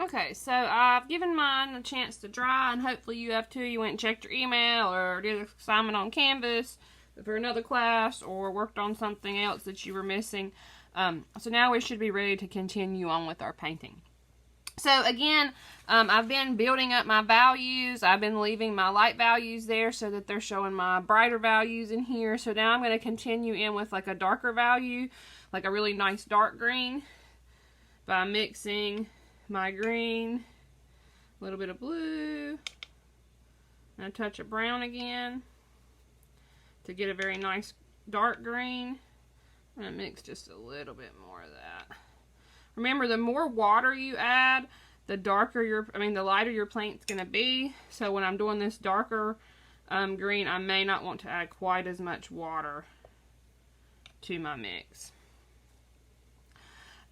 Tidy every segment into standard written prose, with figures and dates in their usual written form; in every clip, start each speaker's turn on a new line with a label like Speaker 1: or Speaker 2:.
Speaker 1: Okay, so I've given mine a chance to dry, and hopefully you have too. You went and checked your email or did an assignment on Canvas for another class or worked on something else that you were missing. So now we should be ready to continue on with our painting. So again, I've been building up my values. I've been leaving my light values there so that they're showing my brighter values in here. So now I'm going to continue in with like a darker value, like a really nice dark green, by mixing my green, a little bit of blue, and a touch of brown again to get a very nice dark green. I'm going to mix just a little bit more of that. Remember, the more water you add, the lighter your paint's going to be. So when I'm doing this darker green, I may not want to add quite as much water to my mix.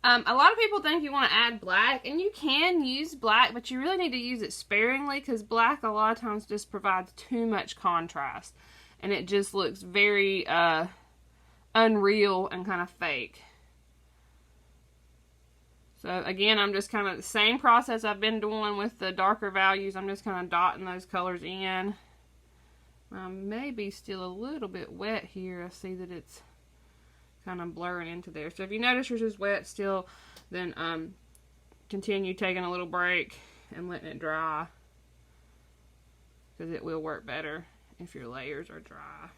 Speaker 1: A lot of people think you want to add black, and you can use black, but you really need to use it sparingly because black a lot of times just provides too much contrast, and it just looks very unreal and kind of fake. So again, I'm just kind of the same process I've been doing with the darker values. I'm just kind of dotting those colors in. Maybe still a little bit wet here. I see that it's kind of blurring into there. So if you notice yours is wet still, then continue taking a little break and letting it dry, because it will work better if your layers are dry.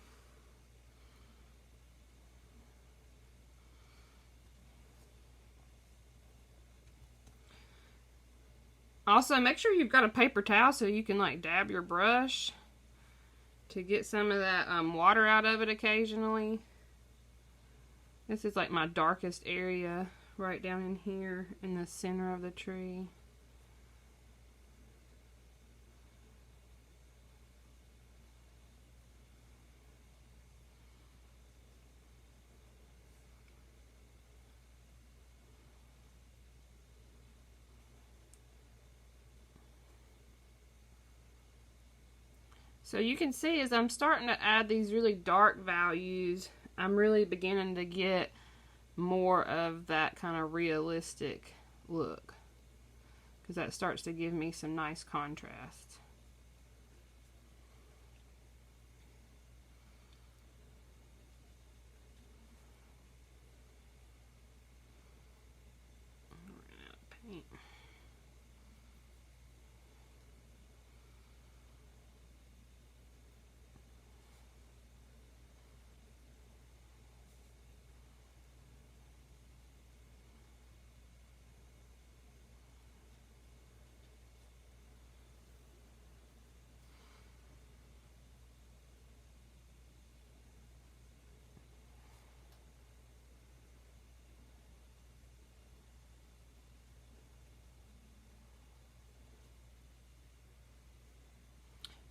Speaker 1: Also, make sure you've got a paper towel so you can like dab your brush to get some of that water out of it occasionally. This is like my darkest area right down in here in the center of the tree. So you can see as I'm starting to add these really dark values, I'm really beginning to get more of that kind of realistic look, because that starts to give me some nice contrast. Ran out of paint.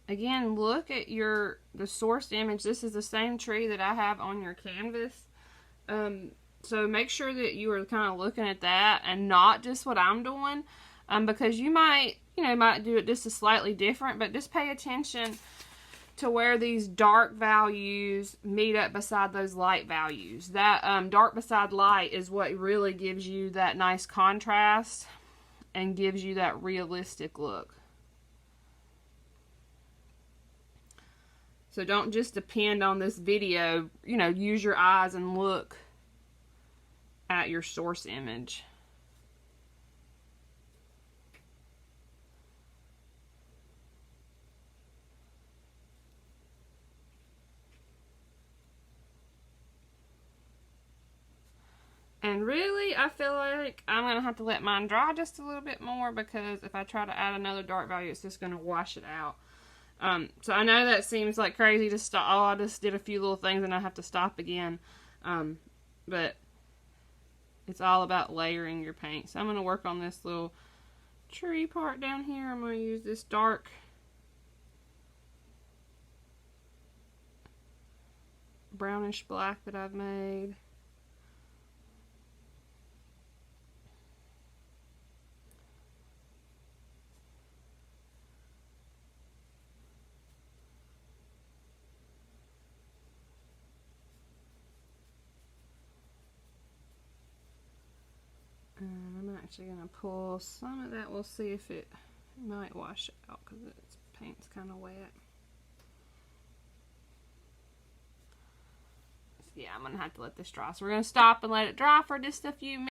Speaker 1: Again, look at the source image. This is the same tree that I have on your canvas. So make sure that you are kind of looking at that and not just what I'm doing, because you might do it just a slightly different, but just pay attention to where these dark values meet up beside those light values. That dark beside light is what really gives you that nice contrast and gives you that realistic look. So don't just depend on this video, use your eyes and look at your source image. And really, I feel like I'm going to have to let mine dry just a little bit more, because if I try to add another dark value, it's just going to wash it out. So I know that seems like crazy to stop. Oh, I just did a few little things and I have to stop again. But it's all about layering your paint. So I'm going to work on this little tree part down here. I'm going to use this dark brownish black that I've made. I might actually going to pull some of that. We'll see if it might wash out because its paint's kind of wet. So yeah, I'm going to have to let this dry. So we're going to stop and let it dry for just a few minutes.